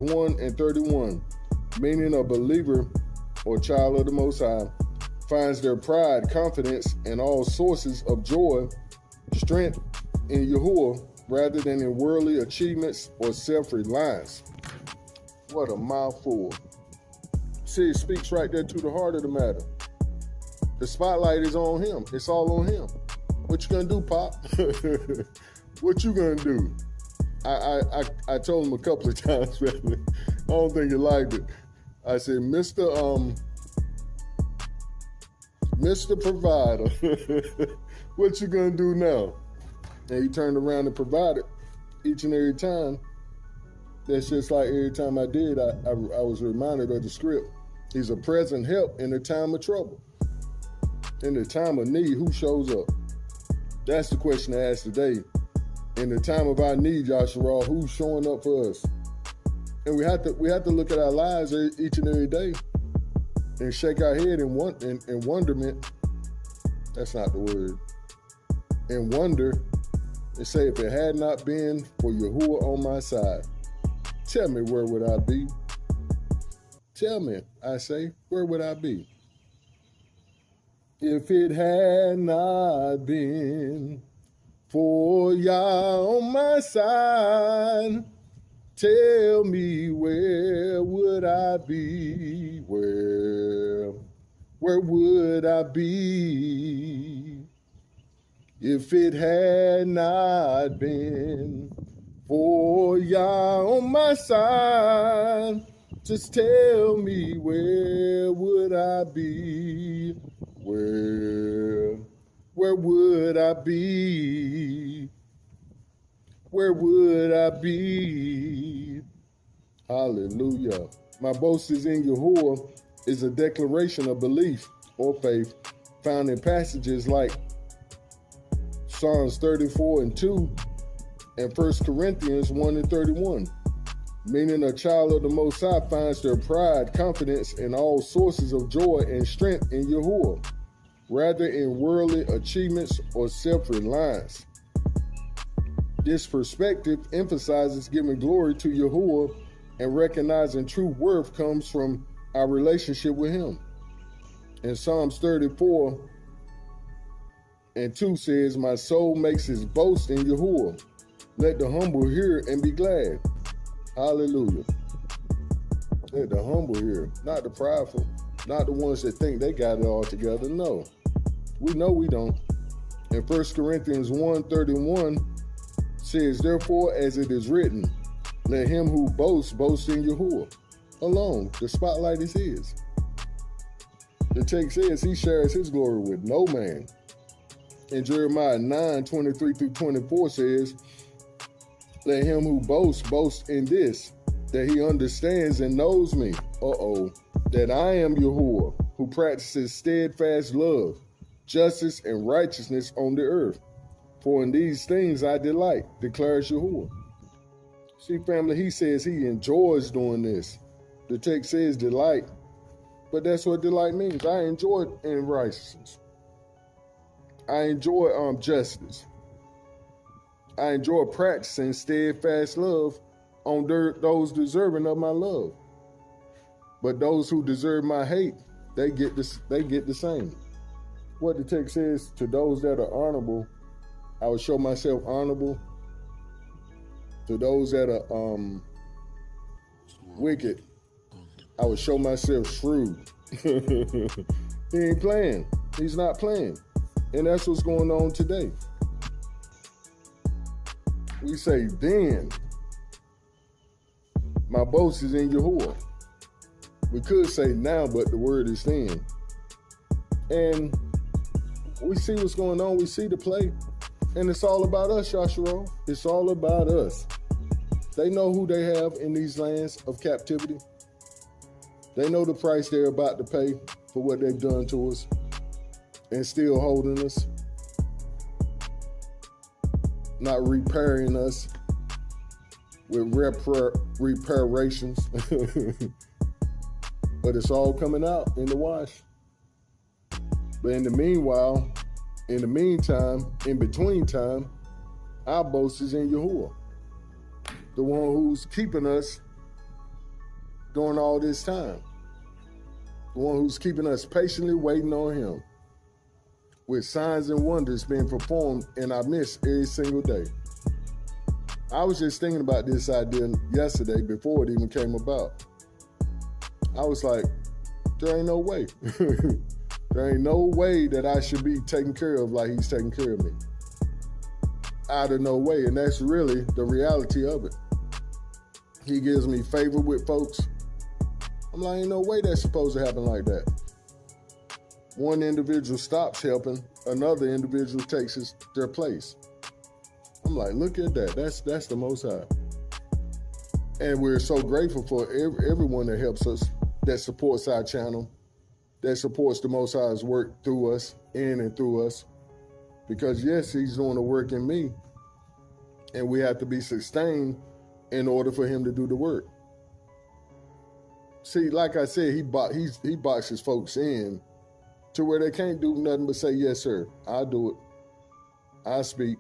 1 and 31, meaning a believer or child of the Most High finds their pride, confidence, and all sources of joy, strength in Yahuah rather than in worldly achievements or self-reliance. What a mouthful. See, it speaks right there to the heart of the matter. The spotlight is on him. It's all on him. What you gonna do, Pop? What you gonna do? I told him a couple of times, man. I don't think he liked it. I said, Mr. Provider, what you gonna do now? And he turned around and provided each and every time. That's just like every time I did, I was reminded of the script. He's a present help in the time of trouble. In the time of need, who shows up? That's the question I asked today. In the time of our need, Yahuah, who's showing up for us? And we have to look at our lives each and every day and shake our head in wonderment. That's not the word. And wonder and say, if it had not been for Yahuah on my side, tell me, where would I be? Tell me, I say, where would I be? If it had not been for Yah on my side, tell me, where would I be? Where would I be? If it had not been for Yah on my side, just tell me, where would I be? Where would I be? Where would I be? Hallelujah. My boast is in Yahuah is a declaration of belief or faith found in passages like Psalms 34 and 2 and 1 Corinthians 1 and 31. Meaning a child of the Most High finds their pride, confidence, and all sources of joy and strength in Yahuah, rather in worldly achievements or self-reliance. This perspective emphasizes giving glory to Yahuah and recognizing true worth comes from our relationship with Him. And Psalms 34 and 2 says, my soul makes his boast in Yahuah. Let the humble hear and be glad. Hallelujah. Let the humble hear, not the prideful, not the ones that think they got it all together. No, we know we don't. And 1 Corinthians 1:31 says, therefore, as it is written, let him who boasts, boast in Yahuah alone. The spotlight is his. The text says he shares his glory with no man. And Jeremiah 9:23-24 says, let him who boasts, boast in this, that he understands and knows me, that I am Yahuah, who practices steadfast love, justice, and righteousness on the earth. For in these things I delight, declares Yahuah. See, family, he says he enjoys doing this. The text says delight, but that's what delight means. I enjoy in righteousness. I enjoy justice. I enjoy practicing steadfast love on those deserving of my love. But those who deserve my hate, they get the same. What the text says, to those that are honorable, I will show myself honorable. To those that are wicked, I will show myself shrewd. He ain't playing. He's not playing. And that's what's going on today. We say, then, my boast is in Yahuah. We could say now, but the word is then. And we see what's going on. We see the play. And it's all about us, Yahuah. It's all about us. They know who they have in these lands of captivity. They know the price they're about to pay for what they've done to us and still holding us, not repairing us with reparations. But it's all coming out in the wash. But in the meanwhile, in the meantime, in between time, our boast is in Yahuah, the one who's keeping us during all this time. The one who's keeping us patiently waiting on him, with signs and wonders being performed in our midst every single day. I was just thinking about this idea yesterday before it even came about. I was like, there ain't no way. There ain't no way that I should be taken care of like he's taking care of me. Out of no way. And that's really the reality of it. He gives me favor with folks. I'm like, ain't no way that's supposed to happen like that. One individual stops helping, another individual takes their place. I'm like, look at that. That's the Most High. And we're so grateful for everyone that helps us, that supports our channel, that supports the Most High's work through us, in and through us. Because yes, he's doing the work in me, and we have to be sustained in order for him to do the work. See, like I said, he boxes folks in to where they can't do nothing but say, yes, sir, I'll do it. I speak.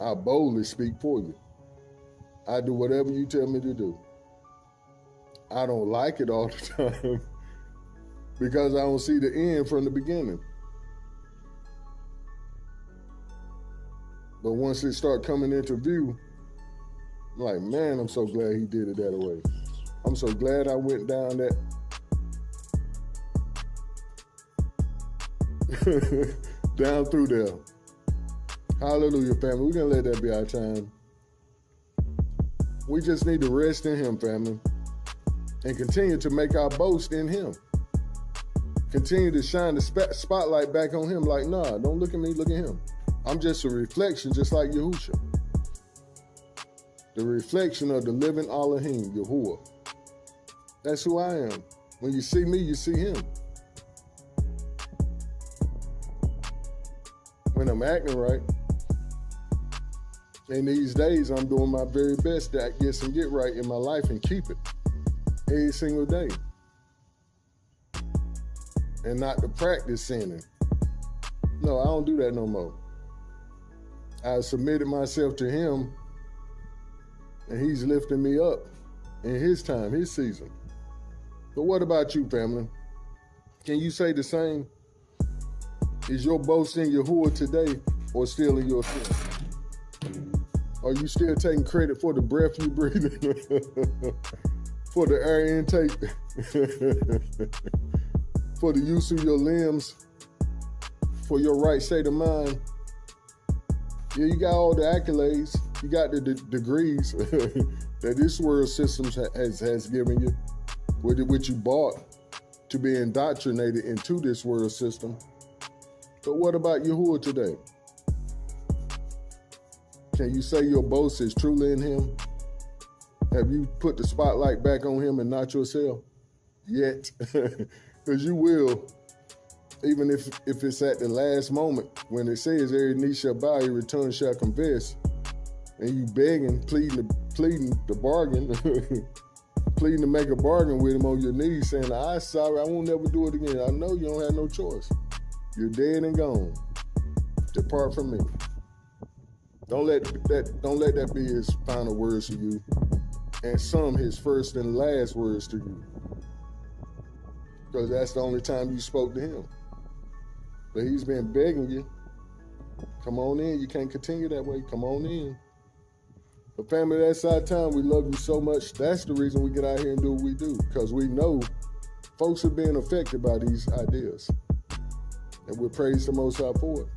I boldly speak for you. I do whatever you tell me to do. I don't like it all the time because I don't see the end from the beginning. But once it start coming into view, I'm like, man, I'm so glad he did it that way. I'm so glad I went down that down through there. Hallelujah, family. We're going to let that be our time. We just need to rest in him, family, and continue to make our boast in him. Continue to shine the spotlight back on him like, nah, don't look at me, look at him. I'm just a reflection, just like Yahushua. The reflection of the living Elohim, Yahuah. That's who I am. When you see me, you see him. When I'm acting right, in these days, I'm doing my very best to get right in my life and keep it every single day. And not to practice sinning. No, I don't do that no more. I submitted myself to him, and he's lifting me up in his time, his season. But what about you, family? Can you say the same? Is your boast in Yahuah today or still in yourself? Are you still taking credit for the breath you breathe in? For the air intake? For the use of your limbs? For your right state of mind? Yeah, you got all the accolades. You got the degrees that this world system has given you, which you bought to be indoctrinated into this world system. But what about Yahuah today? Can you say your boast is truly in him? Have you put the spotlight back on him and not yourself? Yet. Because you will, even if it's at the last moment, when it says every knee shall bow, every tongue shall confess, and you begging, pleading the bargain, pleading to make a bargain with him on your knees, saying, I'm sorry, I won't never do it again. I know you don't have no choice. You're dead and gone. Depart from me. Don't let that be his final words to you, and some his first and last words to you, because that's the only time you spoke to him. But he's been begging you, come on in. You can't continue that way. Come on in. But family, that's our time. We love you so much. That's the reason we get out here and do what we do, because we know folks are being affected by these ideas, and we praise the Most High for it.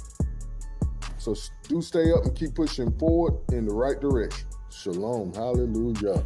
So do stay up and keep pushing forward in the right direction. Shalom. Hallelujah.